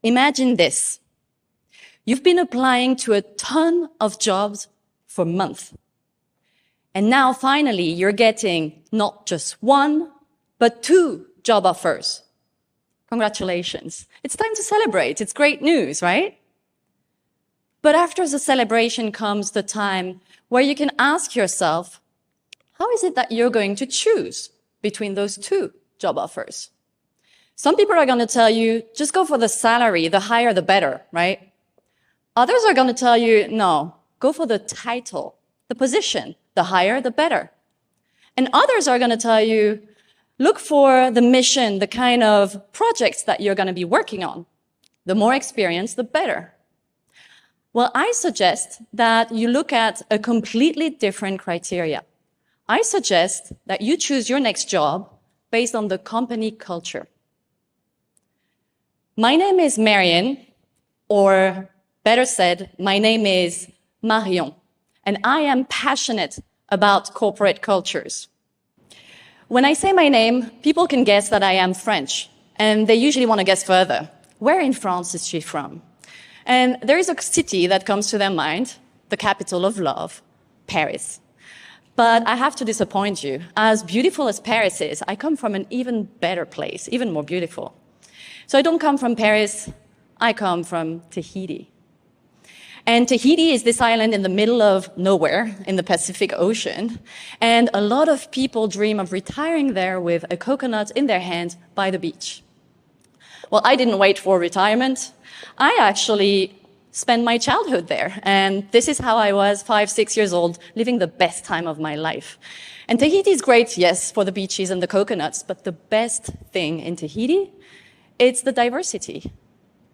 Imagine this. You've been applying to a ton of jobs for months. And now finally you're getting not just one, but 2 job offers. Congratulations. It's time to celebrate. It's great news, right? But after the celebration comes the time where you can ask yourself, how is it that you're going to choose between those 2 job offers? Some people are going to tell you, just go for the salary, the higher the better, right? Others are going to tell you, no, go for the title, the position, the higher the better. And others are going to tell you, look for the mission, the kind of projects that you're going to be working on. The more experience, the better. Well, I suggest that you look at a completely different criteria. I suggest that you choose your next job based on the company culture. My name is Marion, or better said, my name is Marion, and I am passionate about corporate cultures. When I say my name, people can guess that I am French, and they usually want to guess further. Where in France is she from? And there is a city that comes to their mind, the capital of love, Paris. But I have to disappoint you. As beautiful as Paris is, I come from an even better place, even more beautiful. So I don't come from Paris, I come from Tahiti. And Tahiti is this island in the middle of nowhere in the Pacific Ocean. And a lot of people dream of retiring there with a coconut in their hand by the beach. Well, I didn't wait for retirement. I actually spent my childhood there. And this is how I was 5, 6 years old, living the best time of my life. And Tahiti is great, yes, for the beaches and the coconuts. But the best thing in Tahiti, it's the diversity.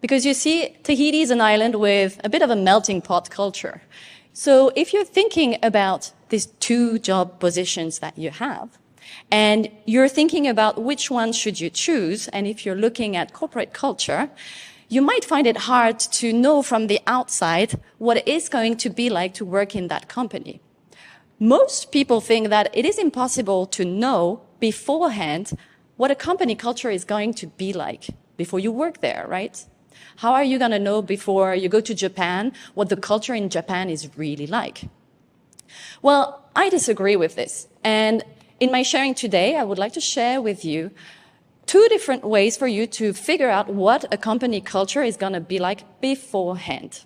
Because you see, Tahiti is an island with a bit of a melting pot culture. So if you're thinking about these 2 job positions that you have, and you're thinking about which one should you choose, and if you're looking at corporate culture, you might find it hard to know from the outside what it is going to be like to work in that company. Most people think that it is impossible to know beforehand what a company culture is going to be like before you work there, right? How are you going to know before you go to Japan what the culture in Japan is really like? Well, I disagree with this. And in my sharing today, I would like to share with you 2 different ways for you to figure out what a company culture is going to be like beforehand.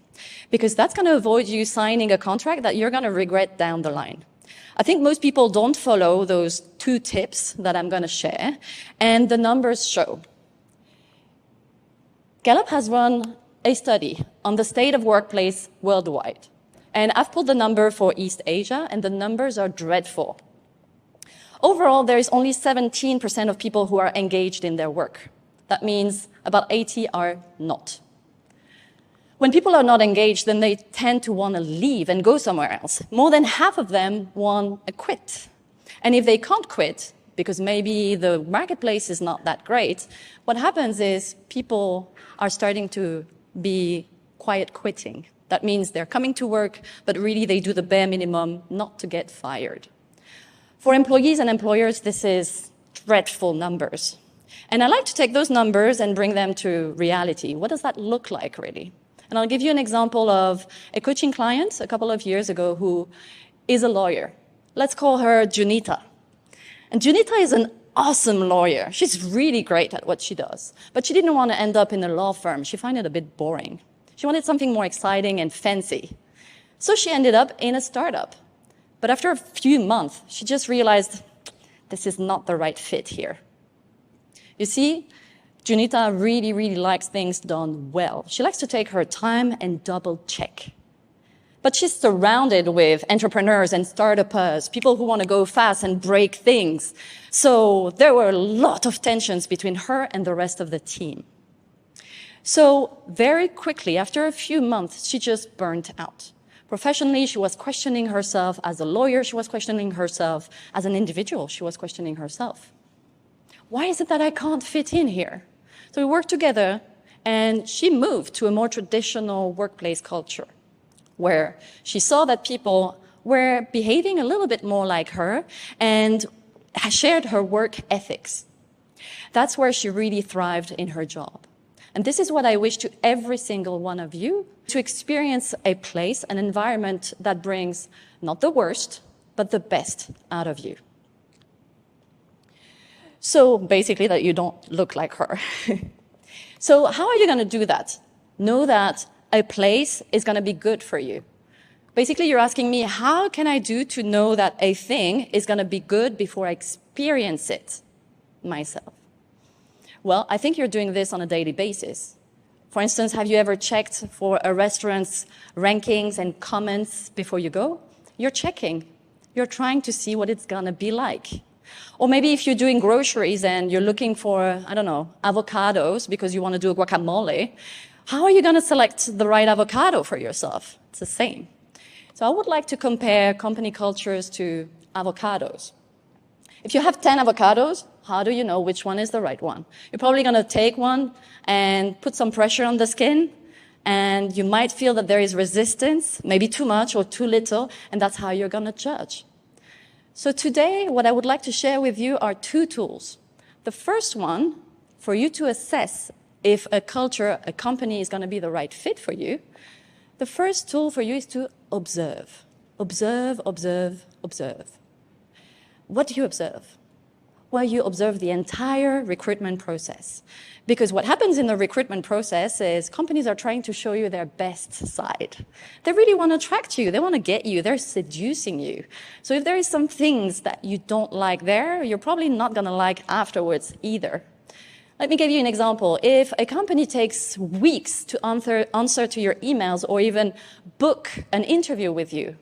Because that's going to avoid you signing a contract that you're going to regret down the line. I think most people don't follow those 2 tips that I'm going to share, and the numbers show. Gallup has run a study on the state of workplace worldwide. And I've pulled the number for East Asia, and the numbers are dreadful. Overall, there is only 17% of people who are engaged in their work. That means about 80 are not. When people are not engaged, then they tend to want to leave and go somewhere else. More than half of them want to quit. And if they can't quit, because maybe the marketplace is not that great, what happens is people are starting to be quiet quitting. That means they're coming to work, but really they do the bare minimum not to get fired. For employees and employers, this is dreadful numbers. And I like to take those numbers and bring them to reality. What does that look like, really? And I'll give you an example of a coaching client a couple of years ago who is a lawyer. Let's call her Junita. And Junita is an awesome lawyer. She's really great at what she does. But she didn't want to end up in a law firm. She found it a bit boring. She wanted something more exciting and fancy. So she ended up in a startup. But after a few months, she just realized this is not the right fit here. You see, Junita really, really likes things done well. She likes to take her time and double check. But she's surrounded with entrepreneurs and startuppers, people who want to go fast and break things. So there were a lot of tensions between her and the rest of the team. So very quickly, after a few months, she just burnt out. Professionally, she was questioning herself. As a lawyer, she was questioning herself. As an individual, she was questioning herself. Why is it that I can't fit in here? So we worked together, and she moved to a more traditional workplace culture, where she saw that people were behaving a little bit more like her and shared her work ethics. That's where she really thrived in her job. And this is what I wish to every single one of you, to experience a place, an environment that brings not the worst, but the best out of you. So basically that you don't look like her. So how are you going to do that? Know that a place is going to be good for you. Basically, you're asking me, how can I do to know that a thing is going to be good before I experience it myself? Well, I think you're doing this on a daily basis. For instance, have you ever checked for a restaurant's rankings and comments before you go? You're checking. You're trying to see what it's going to be like. Or maybe if you're doing groceries and you're looking for, I don't know, avocados because you want to do a guacamole, how are you going to select the right avocado for yourself? It's the same. So I would like to compare company cultures to avocados. If you have 10 avocados, how do you know which one is the right one? You're probably going to take one and put some pressure on the skin, and you might feel that there is resistance, maybe too much or too little, and that's how you're going to judge. So today, what I would like to share with you are two tools. The first one, for you to assess if a culture, a company is going to be the right fit for you, the first tool for you is to observe. Observe, observe, observe. What do you observe? Well, you observe the entire recruitment process. Because what happens in the recruitment process is companies are trying to show you their best side. They really want to attract you. They want to get you. They're seducing you. So if there is some things that you don't like there, you're probably not going to like afterwards either. Let me give you an example. If a company takes weeks to answer to your emails or even book an interview with you,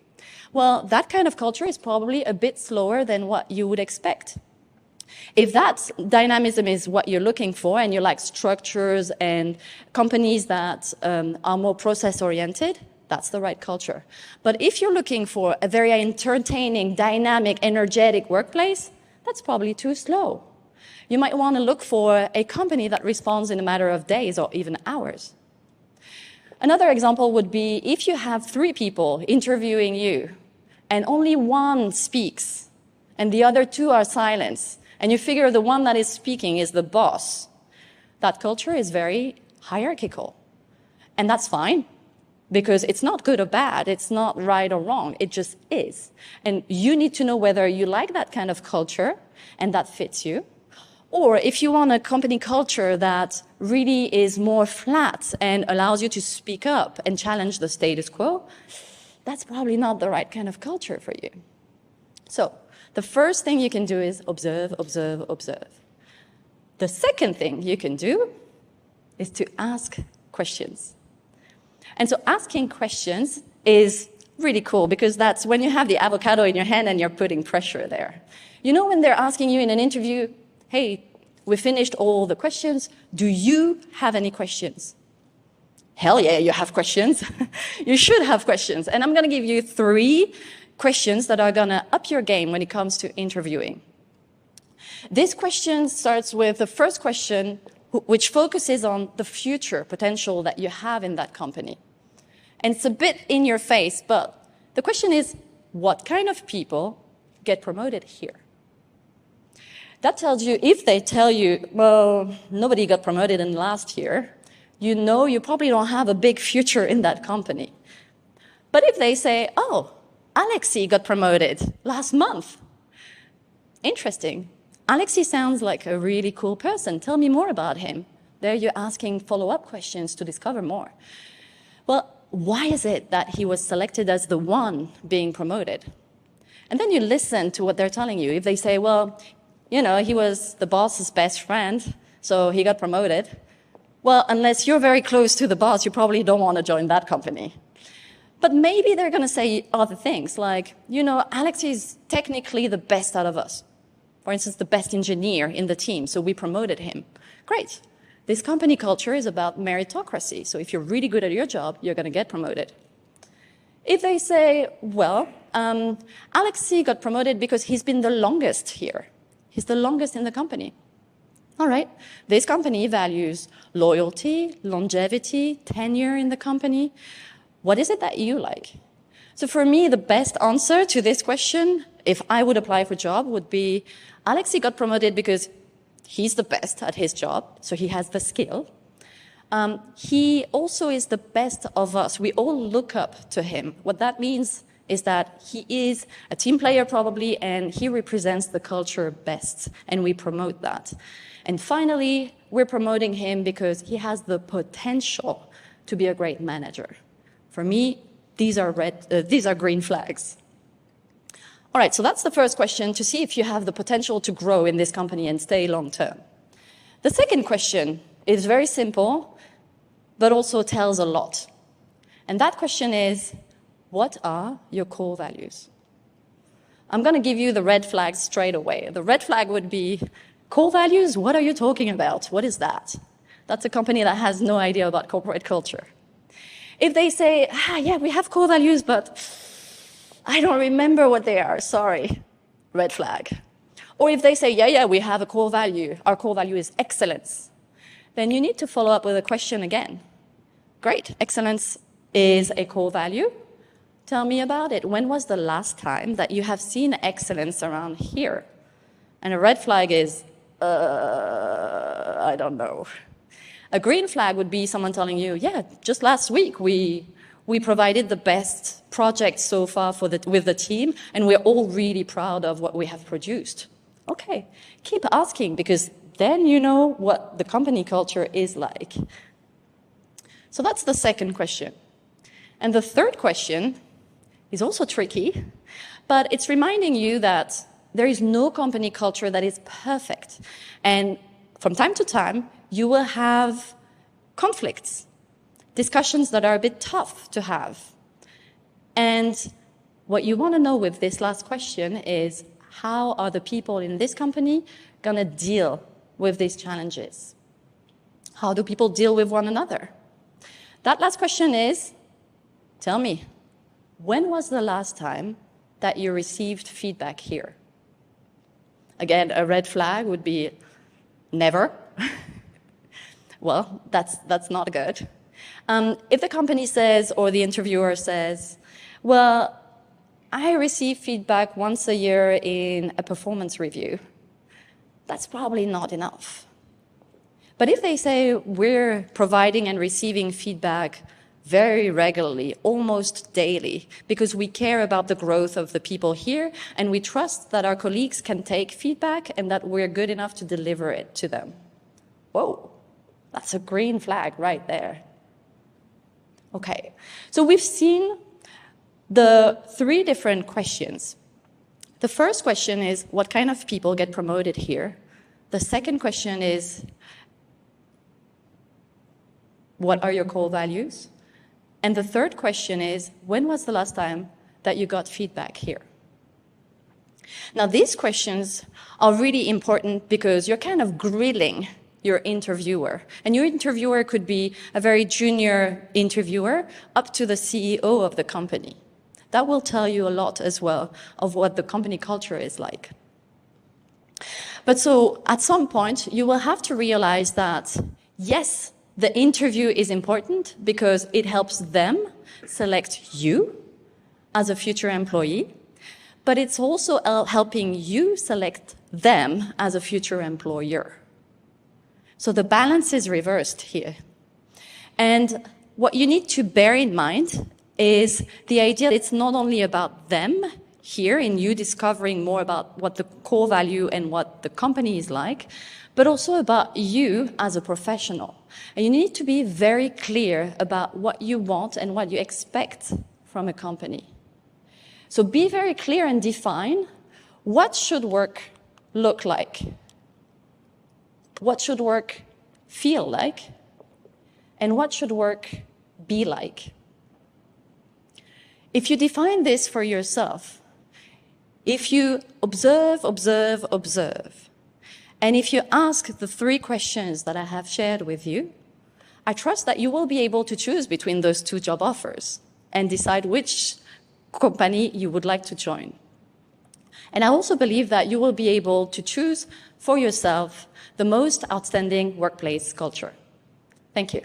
well, that kind of culture is probably a bit slower than what you would expect. If that dynamism is what you're looking for and you like structures and companies that are more process-oriented, that's the right culture. But if you're looking for a very entertaining, dynamic, energetic workplace, that's probably too slow. You might want to look for a company that responds in a matter of days or even hours. Another example would be if you have 3 people interviewing you and only one speaks and the other 2 are silent, and you figure the one that is speaking is the boss, that culture is very hierarchical. And that's fine, because it's not good or bad, it's not right or wrong, it just is. And you need to know whether you like that kind of culture and that fits you, or if you want a company culture that really is more flat and allows you to speak up and challenge the status quo, that's probably not the right kind of culture for you. So, the first thing you can do is observe, observe, observe. The second thing you can do is to ask questions. And so asking questions is really cool because that's when you have the avocado in your hand and you're putting pressure there. You know when they're asking you in an interview, hey, we finished all the questions. Do you have any questions? Hell yeah, you have questions. You should have questions. And I'm going to give you 3 questions that are going to up your game when it comes to interviewing. This question starts with the first question, which focuses on the future potential that you have in that company. And it's a bit in your face, but the question is, what kind of people get promoted here? That tells you, if they tell you, well, nobody got promoted in last year, you know you probably don't have a big future in that company. But if they say, oh, Alexei got promoted last month. Interesting. Alexei sounds like a really cool person. Tell me more about him. There you're asking follow-up questions to discover more. Well, why is it that he was selected as the one being promoted? And then you listen to what they're telling you. If they say, well, you know, he was the boss's best friend, so he got promoted. Well, unless you're very close to the boss, you probably don't want to join that company. But maybe they're going to say other things like, you know, Alex is technically the best out of us. For instance, the best engineer in the team, so we promoted him. Great. This company culture is about meritocracy. So if you're really good at your job, you're going to get promoted. If they say, well, Alexei got promoted because he's been the longest here. He's the longest in the company. All right. This company values loyalty, longevity, tenure in the company. What is it that you like? So for me, the best answer to this question, if I would apply for a job, would be Alexei got promoted because he's the best at his job, so he has the skill. He also is the best of us. We all look up to him. What that means is that he is a team player probably, and he represents the culture best, and we promote that. And finally, we're promoting him because he has the potential to be a great manager. For me, these are green flags. All right, so that's the first question, to see if you have the potential to grow in this company and stay long term. The second question is very simple, but also tells a lot. And that question is, what are your core values? I'm going to give you the red flags straight away. The red flag would be, core values? What are you talking about? What is that? That's a company that has no idea about corporate culture. If they say, yeah, we have core values, but I don't remember what they are, sorry, red flag. Or if they say, yeah, we have a core value, our core value is excellence, then you need to follow up with a question again. Great, excellence is a core value. Tell me about it. When was the last time that you have seen excellence around here? And a red flag is, I don't know. A green flag would be someone telling you, yeah, just last week we provided the best project so far with the team, and we're all really proud of what we have produced. Okay, keep asking, because then you know what the company culture is like. So that's the second question. And the third question is also tricky, but it's reminding you that there is no company culture that is perfect. And from time to time, you will have conflicts, discussions that are a bit tough to have. And what you want to know with this last question is, how are the people in this company going to deal with these challenges? How do people deal with one another? That last question is, tell me, when was the last time that you received feedback here? Again, a red flag would be never. Well, that's not good. If the company says, or the interviewer says, well, I receive feedback once a year in a performance review, that's probably not enough. But if they say, we're providing and receiving feedback very regularly, almost daily, because we care about the growth of the people here, and we trust that our colleagues can take feedback and that we're good enough to deliver it to them. Whoa, that's a green flag right there. Okay, so we've seen the three different questions. The first question is, what kind of people get promoted here? The second question is, what are your core values? And the third question is, when was the last time that you got feedback here? Now, these questions are really important because you're kind of grilling your interviewer. And your interviewer could be a very junior interviewer up to the CEO of the company. That will tell you a lot as well of what the company culture is like. But so at some point, you will have to realize that, yes, the interview is important because it helps them select you as a future employee, but it's also helping you select them as a future employer. So the balance is reversed here. And what you need to bear in mind is the idea that it's not only about them here in you discovering more about what the core value and what the company is like, but also about you as a professional. And you need to be very clear about what you want and what you expect from a company. So be very clear and define what should work look like, what should work feel like, and what should work be like. If you define this for yourself, if you observe, and if you ask the three questions that I have shared with you, I trust that you will be able to choose between those two job offers and decide which company you would like to join. And I also believe that you will be able to choose for yourself the most outstanding workplace culture. Thank you.